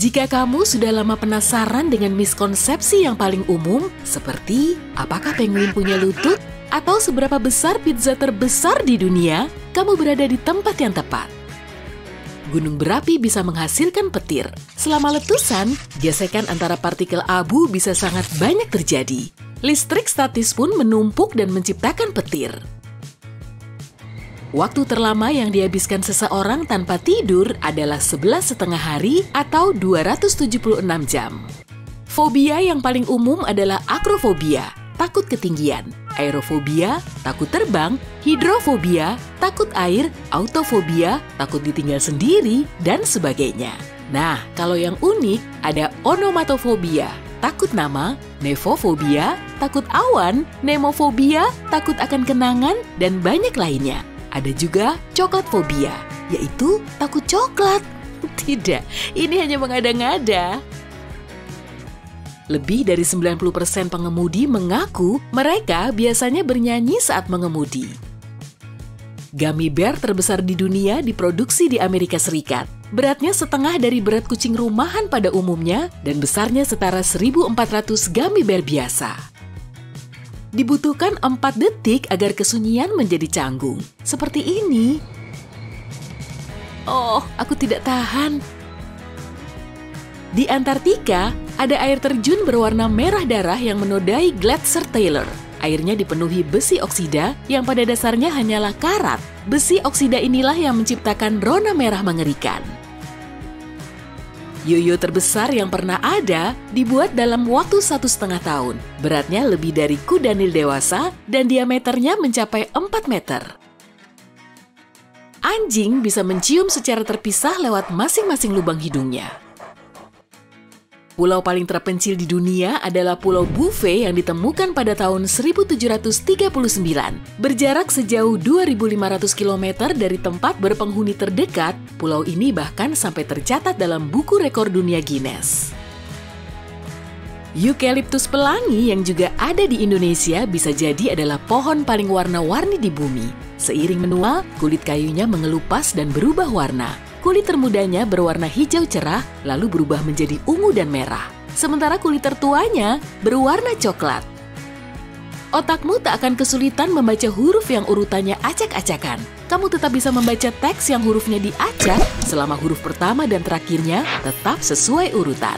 Jika kamu sudah lama penasaran dengan miskonsepsi yang paling umum, seperti apakah penguin punya lutut atau seberapa besar pizza terbesar di dunia, kamu berada di tempat yang tepat. Gunung berapi bisa menghasilkan petir. Selama letusan, gesekan antara partikel abu bisa sangat banyak terjadi. Listrik statis pun menumpuk dan menciptakan petir. Waktu terlama yang dihabiskan seseorang tanpa tidur adalah 11,5 hari atau 276 jam. Fobia yang paling umum adalah akrofobia, takut ketinggian, aerofobia, takut terbang, hidrofobia, takut air, autofobia, takut ditinggal sendiri, dan sebagainya. Nah, kalau yang unik ada onomatofobia, takut nama, nefofobia, takut awan, nemofobia, takut akan kenangan, dan banyak lainnya. Ada juga coklat fobia, yaitu takut coklat. Tidak, ini hanya mengada-ngada. Lebih dari 90% pengemudi mengaku mereka biasanya bernyanyi saat mengemudi. Gummy bear terbesar di dunia diproduksi di Amerika Serikat. Beratnya setengah dari berat kucing rumahan pada umumnya dan besarnya setara 1.400 gummy bear biasa. Dibutuhkan 4 detik agar kesunyian menjadi canggung. Seperti ini. Oh, aku tidak tahan. Di Antartika, ada air terjun berwarna merah darah yang menodai Glacier Taylor. Airnya dipenuhi besi oksida yang pada dasarnya hanyalah karat. Besi oksida inilah yang menciptakan rona merah mengerikan. Yoyo terbesar yang pernah ada dibuat dalam waktu 1,5 tahun. Beratnya lebih dari kuda nil dewasa dan diameternya mencapai 4 meter. Anjing bisa mencium secara terpisah lewat masing-masing lubang hidungnya. Pulau paling terpencil di dunia adalah Pulau Bouvet yang ditemukan pada tahun 1739, berjarak sejauh 2.500 km dari tempat berpenghuni terdekat. Pulau ini bahkan sampai tercatat dalam buku rekor dunia Guinness. Eukaliptus pelangi yang juga ada di Indonesia bisa jadi adalah pohon paling warna-warni di bumi. Seiring menua, kulit kayunya mengelupas dan berubah warna. Kulit termudanya berwarna hijau cerah, lalu berubah menjadi ungu dan merah. Sementara kulit tertuanya berwarna coklat. Otakmu tak akan kesulitan membaca huruf yang urutannya acak-acakan. Kamu tetap bisa membaca teks yang hurufnya diacak selama huruf pertama dan terakhirnya tetap sesuai urutan.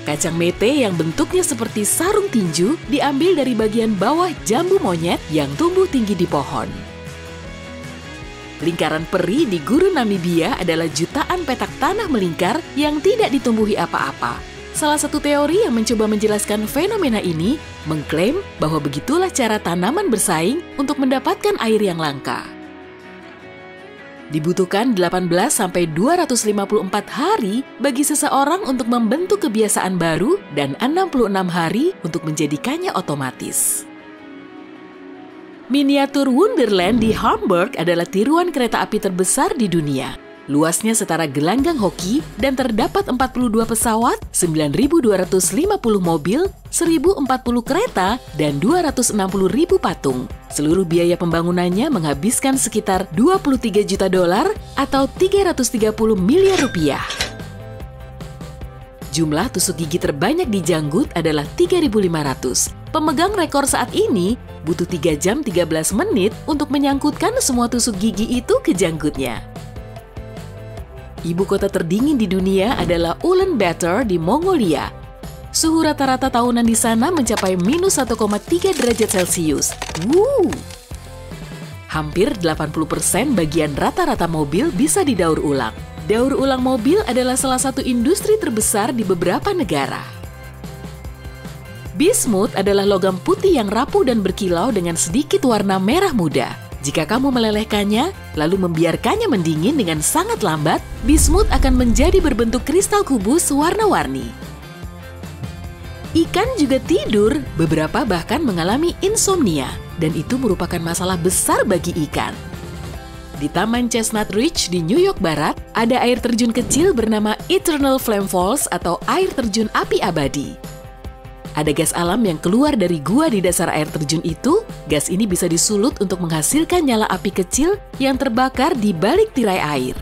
Kacang mete yang bentuknya seperti sarung tinju diambil dari bagian bawah jambu monyet yang tumbuh tinggi di pohon. Lingkaran peri di gurun Namibia adalah jutaan petak tanah melingkar yang tidak ditumbuhi apa-apa. Salah satu teori yang mencoba menjelaskan fenomena ini mengklaim bahwa begitulah cara tanaman bersaing untuk mendapatkan air yang langka. Dibutuhkan 18-254 hari bagi seseorang untuk membentuk kebiasaan baru dan 66 hari untuk menjadikannya otomatis. Miniatur Wonderland di Hamburg adalah tiruan kereta api terbesar di dunia. Luasnya setara gelanggang hoki dan terdapat 42 pesawat, 9.250 mobil, 1.040 kereta, dan 260.000 patung. Seluruh biaya pembangunannya menghabiskan sekitar 23 juta dolar atau 330 miliar rupiah. Jumlah tusuk gigi terbanyak di janggut adalah 3.500. Pemegang rekor saat ini butuh 3 jam 13 menit untuk menyangkutkan semua tusuk gigi itu ke janggutnya. Ibu kota terdingin di dunia adalah Ulaanbaatar di Mongolia. Suhu rata-rata tahunan di sana mencapai minus 1,3 derajat Celcius. Hampir 80% bagian rata-rata mobil bisa didaur ulang. Daur ulang mobil adalah salah satu industri terbesar di beberapa negara. Bismut adalah logam putih yang rapuh dan berkilau dengan sedikit warna merah muda. Jika kamu melelehkannya, lalu membiarkannya mendingin dengan sangat lambat, bismut akan menjadi berbentuk kristal kubus warna-warni. Ikan juga tidur, beberapa bahkan mengalami insomnia, dan itu merupakan masalah besar bagi ikan. Di Taman Chestnut Ridge di New York Barat, ada air terjun kecil bernama Eternal Flame Falls atau air terjun api abadi. Ada gas alam yang keluar dari gua di dasar air terjun itu. Gas ini bisa disulut untuk menghasilkan nyala api kecil yang terbakar di balik tirai air.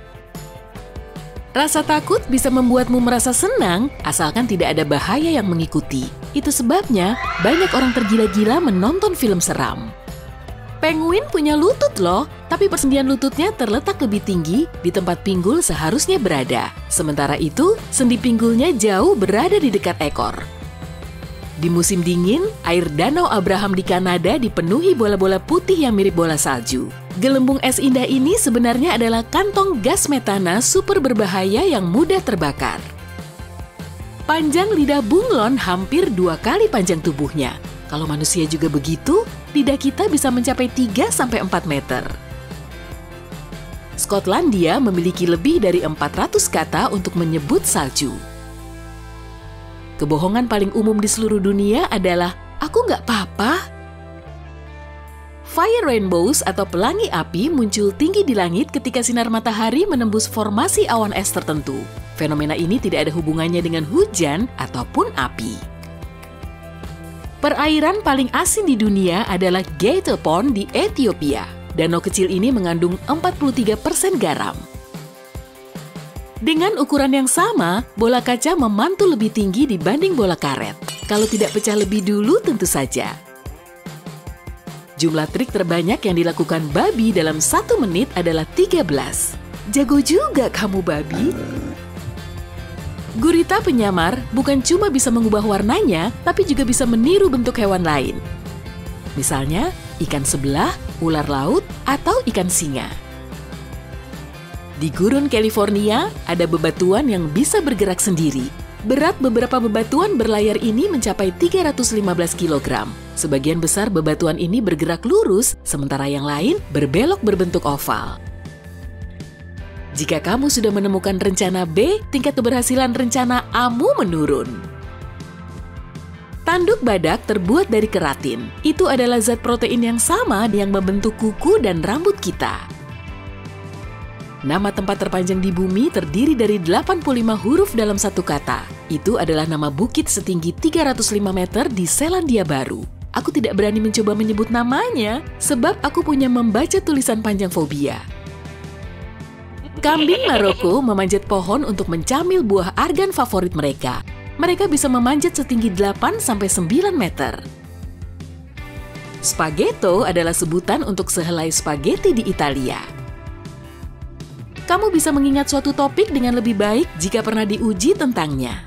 Rasa takut bisa membuatmu merasa senang asalkan tidak ada bahaya yang mengikuti. Itu sebabnya banyak orang tergila-gila menonton film seram. Penguin punya lutut loh, tapi persendian lututnya terletak lebih tinggi di tempat pinggul seharusnya berada. Sementara itu, sendi pinggulnya jauh berada di dekat ekor. Di musim dingin, air Danau Abraham di Kanada dipenuhi bola-bola putih yang mirip bola salju. Gelembung es indah ini sebenarnya adalah kantong gas metana super berbahaya yang mudah terbakar. Panjang lidah bunglon hampir 2 kali panjang tubuhnya. Kalau manusia juga begitu, lidah kita bisa mencapai 3-4 meter. Skotlandia memiliki lebih dari 400 kata untuk menyebut salju. Kebohongan paling umum di seluruh dunia adalah, "Aku nggak apa-apa." Fire rainbows atau pelangi api muncul tinggi di langit ketika sinar matahari menembus formasi awan es tertentu. Fenomena ini tidak ada hubungannya dengan hujan ataupun api. Perairan paling asin di dunia adalah Gator Pond di Ethiopia. Danau kecil ini mengandung 43% garam. Dengan ukuran yang sama, bola kaca memantul lebih tinggi dibanding bola karet. Kalau tidak pecah lebih dulu tentu saja. Jumlah trik terbanyak yang dilakukan babi dalam 1 menit adalah 13. Jago juga kamu, babi. Gurita penyamar bukan cuma bisa mengubah warnanya, tapi juga bisa meniru bentuk hewan lain. Misalnya, ikan sebelah, ular laut, atau ikan singa. Di gurun California, ada bebatuan yang bisa bergerak sendiri. Berat beberapa bebatuan berlayar ini mencapai 315 kg. Sebagian besar bebatuan ini bergerak lurus, sementara yang lain berbelok berbentuk oval. Jika kamu sudah menemukan rencana B, tingkat keberhasilan rencana A-mu menurun. Tanduk badak terbuat dari keratin. Itu adalah zat protein yang sama yang membentuk kuku dan rambut kita. Nama tempat terpanjang di bumi terdiri dari 85 huruf dalam satu kata. Itu adalah nama bukit setinggi 305 meter di Selandia Baru. Aku tidak berani mencoba menyebut namanya, sebab aku punya membaca tulisan panjang fobia. Kambing Maroko memanjat pohon untuk mencamil buah argan favorit mereka. Mereka bisa memanjat setinggi 8-9 meter. Spaghetto adalah sebutan untuk sehelai spaghetti di Italia. Kamu bisa mengingat suatu topik dengan lebih baik jika pernah diuji tentangnya.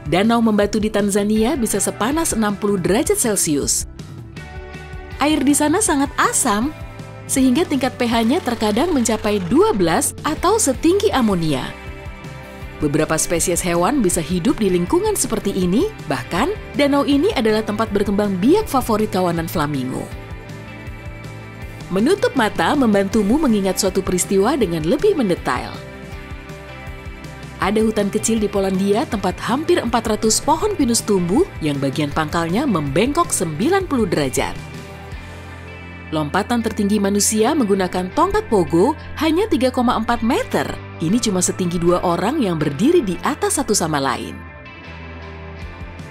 Danau Membatu di Tanzania bisa sepanas 60 derajat Celcius. Air di sana sangat asam, sehingga tingkat pH-nya terkadang mencapai 12 atau setinggi amonia. Beberapa spesies hewan bisa hidup di lingkungan seperti ini, bahkan danau ini adalah tempat berkembang biak favorit kawanan flamingo. Menutup mata membantumu mengingat suatu peristiwa dengan lebih mendetail. Ada hutan kecil di Polandia tempat hampir 400 pohon pinus tumbuh yang bagian pangkalnya membengkok 90 derajat. Lompatan tertinggi manusia menggunakan tongkat pogo hanya 3,4 meter. Ini cuma setinggi 2 orang yang berdiri di atas satu sama lain.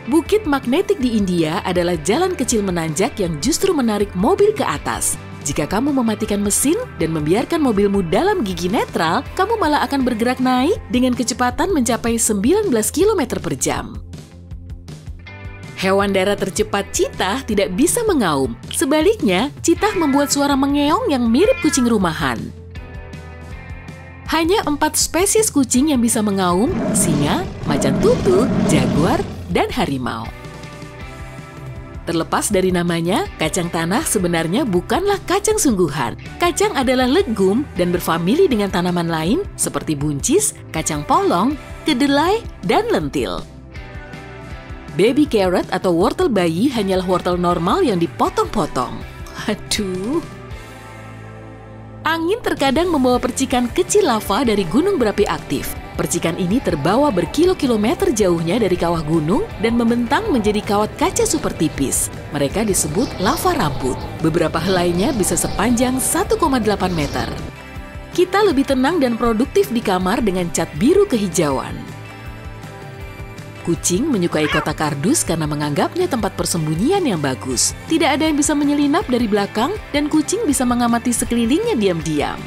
Bukit magnetik di India adalah jalan kecil menanjak yang justru menarik mobil ke atas. Jika kamu mematikan mesin dan membiarkan mobilmu dalam gigi netral, kamu malah akan bergerak naik dengan kecepatan mencapai 19 km per jam. Hewan darat tercepat citah tidak bisa mengaum. Sebaliknya, citah membuat suara mengeong yang mirip kucing rumahan. Hanya 4 spesies kucing yang bisa mengaum: singa, macan tutul, jaguar, dan harimau. Terlepas dari namanya, kacang tanah sebenarnya bukanlah kacang sungguhan. Kacang adalah legum dan berfamili dengan tanaman lain seperti buncis, kacang polong, kedelai, dan lentil. Baby carrot atau wortel bayi hanyalah wortel normal yang dipotong-potong. Aduh. Angin terkadang membawa percikan kecil lava dari gunung berapi aktif. Percikan ini terbawa berkilo-kilometer jauhnya dari kawah gunung dan membentang menjadi kawat kaca super tipis. Mereka disebut lava rambut. Beberapa helainya bisa sepanjang 1,8 meter. Kita lebih tenang dan produktif di kamar dengan cat biru kehijauan. Kucing menyukai kota kardus karena menganggapnya tempat persembunyian yang bagus. Tidak ada yang bisa menyelinap dari belakang dan kucing bisa mengamati sekelilingnya diam-diam.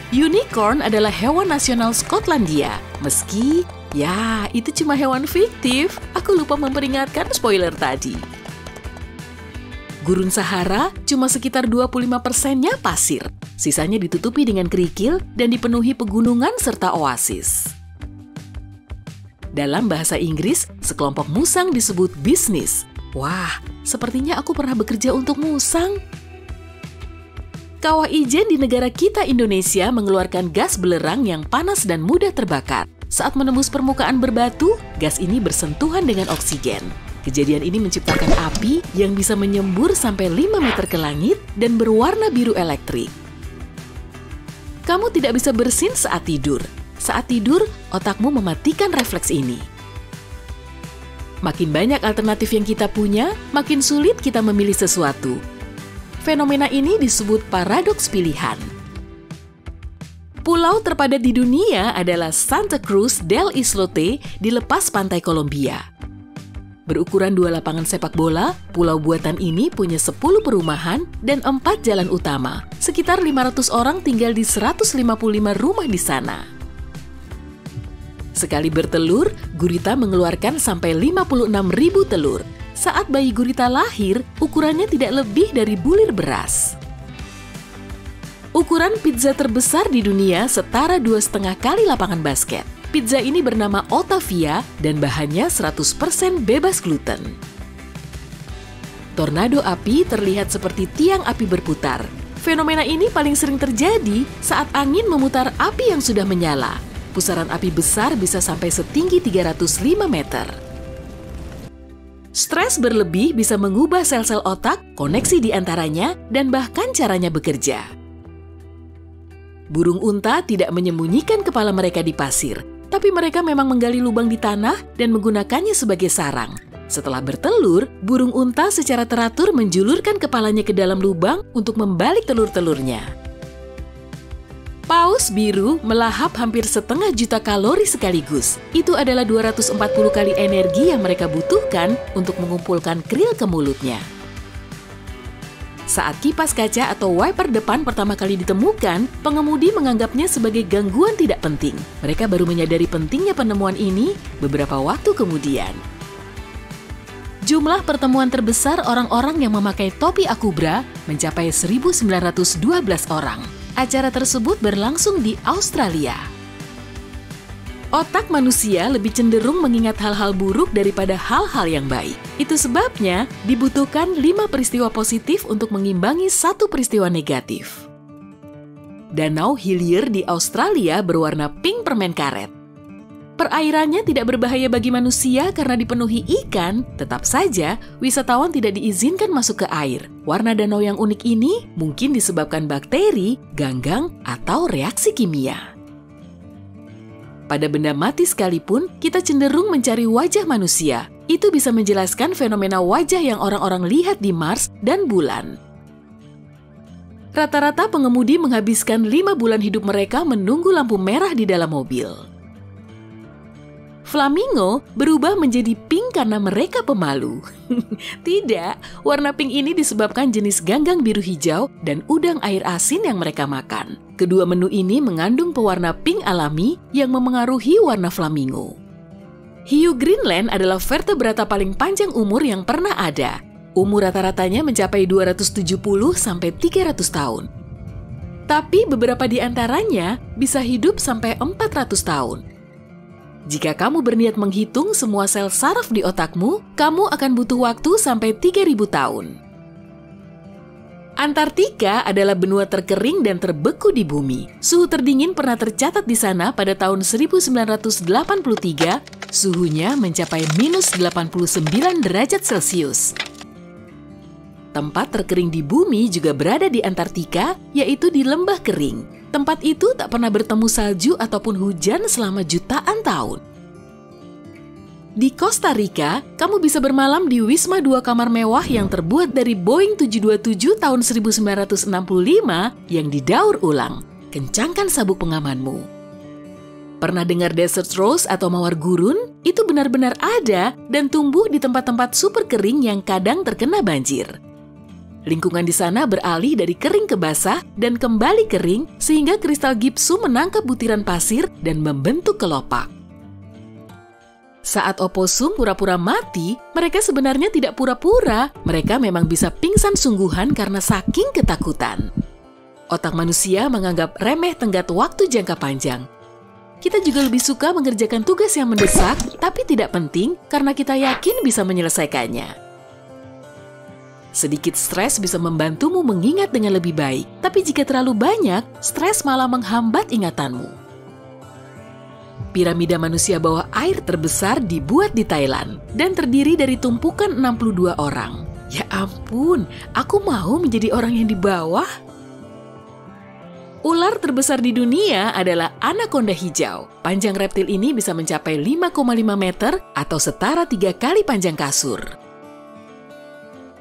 Unicorn adalah hewan nasional Skotlandia. Meski, ya itu cuma hewan fiktif. Aku lupa memperingatkan spoiler tadi. Gurun Sahara cuma sekitar 25%-nya pasir. Sisanya ditutupi dengan kerikil dan dipenuhi pegunungan serta oasis. Dalam bahasa Inggris, sekelompok musang disebut bisnis. Wah, sepertinya aku pernah bekerja untuk musang. Kawah ijen di negara kita Indonesia mengeluarkan gas belerang yang panas dan mudah terbakar. Saat menembus permukaan berbatu, gas ini bersentuhan dengan oksigen. Kejadian ini menciptakan api yang bisa menyembur sampai 5 meter ke langit dan berwarna biru elektrik. Kamu tidak bisa bersin saat tidur. Saat tidur, otakmu mematikan refleks ini. Makin banyak alternatif yang kita punya, makin sulit kita memilih sesuatu. Fenomena ini disebut paradoks pilihan. Pulau terpadat di dunia adalah Santa Cruz del Islote di lepas pantai Kolombia. Berukuran 2 lapangan sepak bola, pulau buatan ini punya 10 perumahan dan 4 jalan utama. Sekitar 500 orang tinggal di 155 rumah di sana. Sekali bertelur, gurita mengeluarkan sampai 56.000 telur. Saat bayi gurita lahir, ukurannya tidak lebih dari bulir beras. Ukuran pizza terbesar di dunia setara 2,5 kali lapangan basket. Pizza ini bernama Otavia dan bahannya 100% bebas gluten. Tornado api terlihat seperti tiang api berputar. Fenomena ini paling sering terjadi saat angin memutar api yang sudah menyala. Pusaran api besar bisa sampai setinggi 305 meter. Stres berlebih bisa mengubah sel-sel otak, koneksi di antaranya, dan bahkan caranya bekerja. Burung unta tidak menyembunyikan kepala mereka di pasir, tapi mereka memang menggali lubang di tanah dan menggunakannya sebagai sarang. Setelah bertelur, burung unta secara teratur menjulurkan kepalanya ke dalam lubang untuk membalik telur-telurnya. Paus biru melahap hampir 1,5 juta kalori sekaligus. Itu adalah 240 kali energi yang mereka butuhkan untuk mengumpulkan kril ke mulutnya. Saat kipas kaca atau wiper depan pertama kali ditemukan, pengemudi menganggapnya sebagai gangguan tidak penting. Mereka baru menyadari pentingnya penemuan ini beberapa waktu kemudian. Jumlah pertemuan terbesar orang-orang yang memakai topi akubra mencapai 1.912 orang. Acara tersebut berlangsung di Australia. Otak manusia lebih cenderung mengingat hal-hal buruk daripada hal-hal yang baik. Itu sebabnya dibutuhkan 5 peristiwa positif untuk mengimbangi 1 peristiwa negatif. Danau Hillier di Australia berwarna pink permen karet. Perairannya tidak berbahaya bagi manusia karena dipenuhi ikan, tetap saja wisatawan tidak diizinkan masuk ke air. Warna danau yang unik ini mungkin disebabkan bakteri, ganggang, atau reaksi kimia. Pada benda mati sekalipun, kita cenderung mencari wajah manusia. Itu bisa menjelaskan fenomena wajah yang orang-orang lihat di Mars dan bulan. Rata-rata pengemudi menghabiskan 5 bulan hidup mereka menunggu lampu merah di dalam mobil. Flamingo berubah menjadi pink karena mereka pemalu. Tidak, warna pink ini disebabkan jenis ganggang biru hijau dan udang air asin yang mereka makan. Kedua menu ini mengandung pewarna pink alami yang memengaruhi warna flamingo. Hiu Greenland adalah vertebrata paling panjang umur yang pernah ada. Umur rata-ratanya mencapai 270-300 tahun. Tapi beberapa di antaranya bisa hidup sampai 400 tahun. Jika kamu berniat menghitung semua sel saraf di otakmu, kamu akan butuh waktu sampai 3.000 tahun. Antartika adalah benua terkering dan terbeku di bumi. Suhu terdingin pernah tercatat di sana pada tahun 1983, suhunya mencapai -89 derajat Celcius. Tempat terkering di bumi juga berada di Antartika, yaitu di lembah kering. Tempat itu tak pernah bertemu salju ataupun hujan selama jutaan tahun. Di Costa Rica, kamu bisa bermalam di Wisma 2 kamar mewah yang terbuat dari Boeing 727 tahun 1965 yang didaur ulang. Kencangkan sabuk pengamanmu. Pernah dengar desert rose atau mawar gurun? Itu benar-benar ada dan tumbuh di tempat-tempat super kering yang kadang terkena banjir. Lingkungan di sana beralih dari kering ke basah dan kembali kering sehingga kristal gipsum menangkap butiran pasir dan membentuk kelopak. Saat oposum pura-pura mati, mereka sebenarnya tidak pura-pura. Mereka memang bisa pingsan sungguhan karena saking ketakutan. Otak manusia menganggap remeh tenggat waktu jangka panjang. Kita juga lebih suka mengerjakan tugas yang mendesak, tapi tidak penting karena kita yakin bisa menyelesaikannya. Sedikit stres bisa membantumu mengingat dengan lebih baik, tapi jika terlalu banyak, stres malah menghambat ingatanmu. Piramida manusia bawah air terbesar dibuat di Thailand dan terdiri dari tumpukan 62 orang. Ya ampun, aku mau menjadi orang yang di bawah. Ular terbesar di dunia adalah anaconda hijau. Panjang reptil ini bisa mencapai 5,5 meter atau setara 3 kali panjang kasur.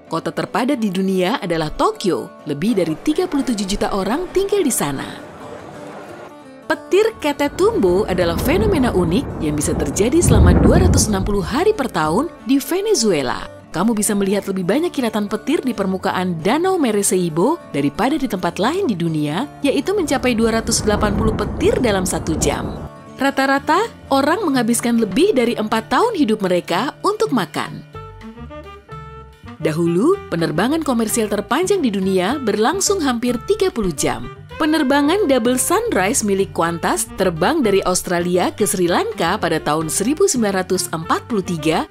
Kota terpadat di dunia adalah Tokyo. Lebih dari 37 juta orang tinggal di sana. Petir ketet tumbo adalah fenomena unik yang bisa terjadi selama 260 hari per tahun di Venezuela. Kamu bisa melihat lebih banyak kilatan petir di permukaan Danau Maracaibo daripada di tempat lain di dunia, yaitu mencapai 280 petir dalam 1 jam. Rata-rata, orang menghabiskan lebih dari 4 tahun hidup mereka untuk makan. Dahulu, penerbangan komersial terpanjang di dunia berlangsung hampir 30 jam. Penerbangan Double Sunrise milik Qantas terbang dari Australia ke Sri Lanka pada tahun 1943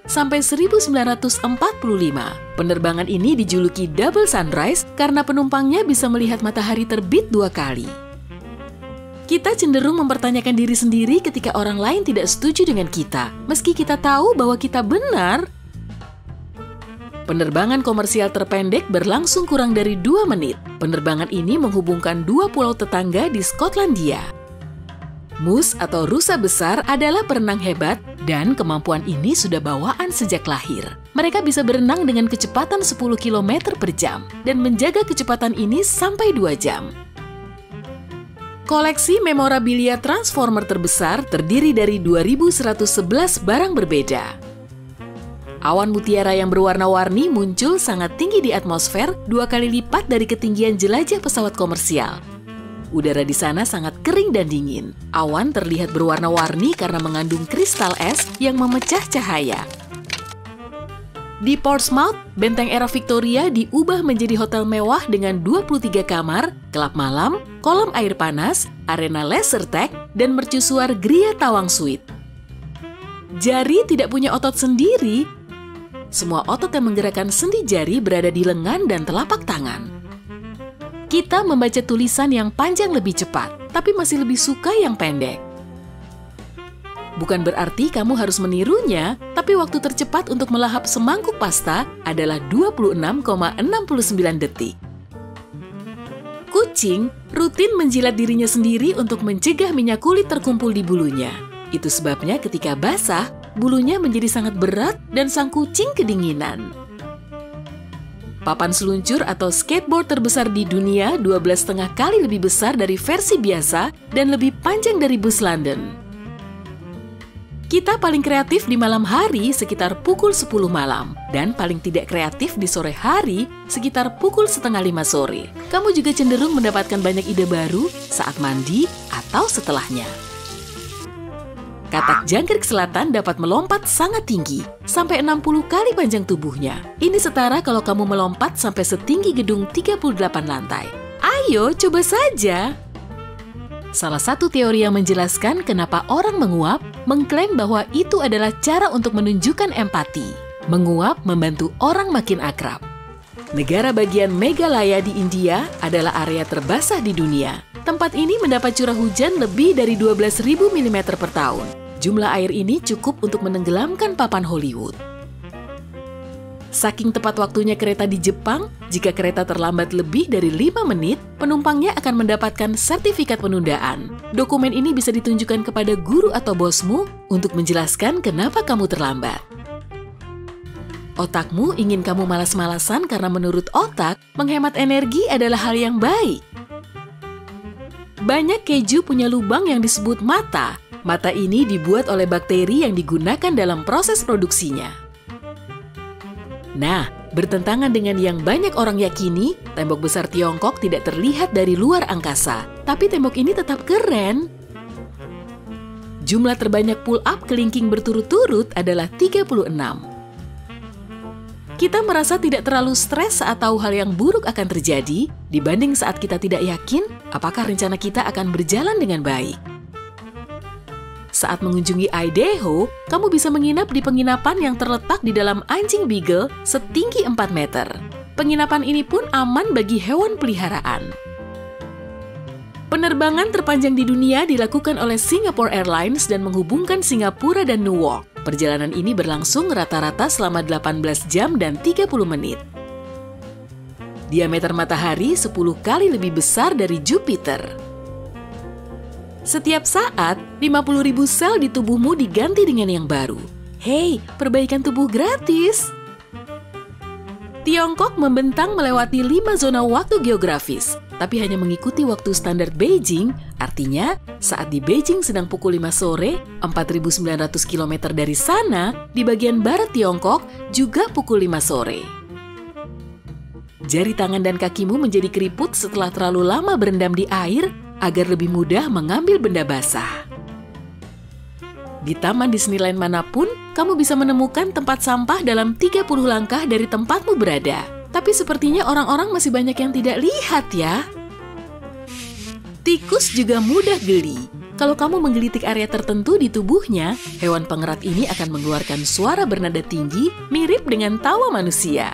sampai 1945. Penerbangan ini dijuluki Double Sunrise karena penumpangnya bisa melihat matahari terbit 2 kali. Kita cenderung mempertanyakan diri sendiri ketika orang lain tidak setuju dengan kita, meski kita tahu bahwa kita benar. Penerbangan komersial terpendek berlangsung kurang dari 2 menit. Penerbangan ini menghubungkan 2 pulau tetangga di Skotlandia. Moose atau rusa besar adalah perenang hebat dan kemampuan ini sudah bawaan sejak lahir. Mereka bisa berenang dengan kecepatan 10 km per jam dan menjaga kecepatan ini sampai 2 jam. Koleksi memorabilia Transformer terbesar terdiri dari 2.111 barang berbeda. Awan mutiara yang berwarna-warni muncul sangat tinggi di atmosfer 2 kali lipat dari ketinggian jelajah pesawat komersial. Udara di sana sangat kering dan dingin. Awan terlihat berwarna-warni karena mengandung kristal es yang memecah cahaya. Di Portsmouth, benteng era Victoria diubah menjadi hotel mewah dengan 23 kamar, klub malam, kolam air panas, arena laser tag, dan mercusuar Gria Tawang Suite. Jari tidak punya otot sendiri. Semua otot yang menggerakkan sendi jari berada di lengan dan telapak tangan. Kita membaca tulisan yang panjang lebih cepat, tapi masih lebih suka yang pendek. Bukan berarti kamu harus menirunya, tapi waktu tercepat untuk melahap semangkuk pasta adalah 26,69 detik. Kucing rutin menjilat dirinya sendiri untuk mencegah minyak kulit terkumpul di bulunya. Itu sebabnya ketika basah, bulunya menjadi sangat berat dan sang kucing kedinginan. Papan seluncur atau skateboard terbesar di dunia 12,5 kali lebih besar dari versi biasa dan lebih panjang dari bus London. Kita paling kreatif di malam hari sekitar pukul 10 malam dan paling tidak kreatif di sore hari sekitar pukul 4:30 sore. Kamu juga cenderung mendapatkan banyak ide baru saat mandi atau setelahnya. Katak jangkrik selatan dapat melompat sangat tinggi, sampai 60 kali panjang tubuhnya. Ini setara kalau kamu melompat sampai setinggi gedung 38 lantai. Ayo, coba saja! Salah satu teori yang menjelaskan kenapa orang menguap, mengklaim bahwa itu adalah cara untuk menunjukkan empati. Menguap membantu orang makin akrab. Negara bagian Meghalaya di India adalah area terbasah di dunia. Tempat ini mendapat curah hujan lebih dari 12.000 mm per tahun. Jumlah air ini cukup untuk menenggelamkan papan Hollywood. Saking tepat waktunya kereta di Jepang, jika kereta terlambat lebih dari 5 menit, penumpangnya akan mendapatkan sertifikat penundaan. Dokumen ini bisa ditunjukkan kepada guru atau bosmu untuk menjelaskan kenapa kamu terlambat. Otakmu ingin kamu malas-malasan karena menurut otak, menghemat energi adalah hal yang baik. Banyak keju punya lubang yang disebut mata. Mata ini dibuat oleh bakteri yang digunakan dalam proses produksinya. Nah, Bertentangan dengan yang banyak orang yakini, tembok besar Tiongkok tidak terlihat dari luar angkasa, tapi tembok ini tetap keren. Jumlah terbanyak pull-up kelingking berturut-turut adalah 36. Kita merasa tidak terlalu stres saat tahu hal yang buruk akan terjadi, dibanding saat kita tidak yakin apakah rencana kita akan berjalan dengan baik. Saat mengunjungi Idaho, kamu bisa menginap di penginapan yang terletak di dalam anjing beagle setinggi 4 meter. Penginapan ini pun aman bagi hewan peliharaan. Penerbangan terpanjang di dunia dilakukan oleh Singapore Airlines dan menghubungkan Singapura dan Newark. Perjalanan ini berlangsung rata-rata selama 18 jam dan 30 menit. Diameter matahari 10 kali lebih besar dari Jupiter. Setiap saat, 50.000 sel di tubuhmu diganti dengan yang baru. Hei, perbaikan tubuh gratis! Tiongkok membentang melewati 5 zona waktu geografis, tapi hanya mengikuti waktu standar Beijing, artinya saat di Beijing sedang pukul 5 sore, 4.900 km dari sana, di bagian barat Tiongkok juga pukul 5 sore. Jari tangan dan kakimu menjadi keriput setelah terlalu lama berendam di air, agar lebih mudah mengambil benda basah. Di taman Disneyland manapun, kamu bisa menemukan tempat sampah dalam 30 langkah dari tempatmu berada. Tapi sepertinya orang-orang masih banyak yang tidak lihat ya. Tikus juga mudah geli. Kalau kamu menggelitik area tertentu di tubuhnya, hewan pengerat ini akan mengeluarkan suara bernada tinggi mirip dengan tawa manusia.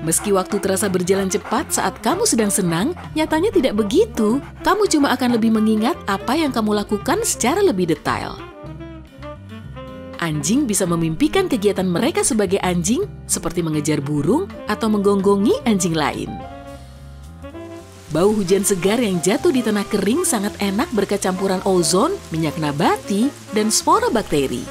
Meski waktu terasa berjalan cepat saat kamu sedang senang, nyatanya tidak begitu. Kamu cuma akan lebih mengingat apa yang kamu lakukan secara lebih detail. Anjing bisa memimpikan kegiatan mereka sebagai anjing, seperti mengejar burung atau menggonggongi anjing lain. Bau hujan segar yang jatuh di tanah kering sangat enak berkat campuran ozon, minyak nabati, dan spora bakteri.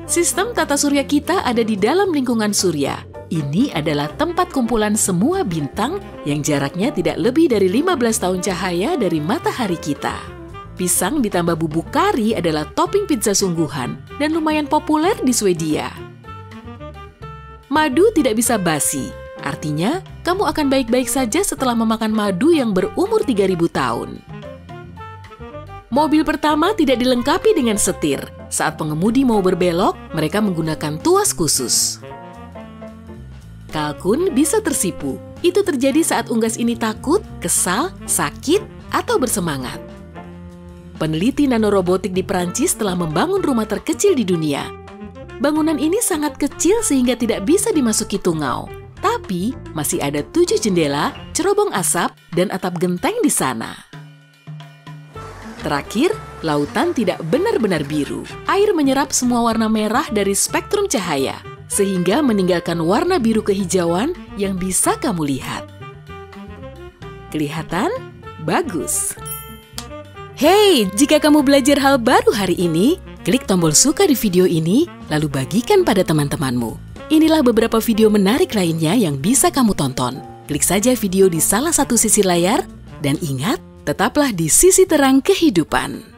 Sistem tata surya kita ada di dalam lingkungan surya. Ini adalah tempat kumpulan semua bintang yang jaraknya tidak lebih dari 15 tahun cahaya dari matahari kita. Pisang ditambah bubuk kari adalah topping pizza sungguhan dan lumayan populer di Swedia. Madu tidak bisa basi, artinya kamu akan baik-baik saja setelah memakan madu yang berumur 3.000 tahun. Mobil pertama tidak dilengkapi dengan setir. Saat pengemudi mau berbelok, mereka menggunakan tuas khusus. Kalkun bisa tersipu. Itu terjadi saat unggas ini takut, kesal, sakit, atau bersemangat. Peneliti nanorobotik di Prancis telah membangun rumah terkecil di dunia. Bangunan ini sangat kecil sehingga tidak bisa dimasuki tungau. Tapi masih ada 7 jendela, cerobong asap, dan atap genteng di sana. Terakhir, lautan tidak benar-benar biru. Air menyerap semua warna merah dari spektrum cahaya, sehingga meninggalkan warna biru kehijauan yang bisa kamu lihat. Kelihatan? Bagus! Hey, jika kamu belajar hal baru hari ini, klik tombol suka di video ini, lalu bagikan pada teman-temanmu. Inilah beberapa video menarik lainnya yang bisa kamu tonton. Klik saja video di salah satu sisi layar, dan ingat, tetaplah di sisi terang kehidupan.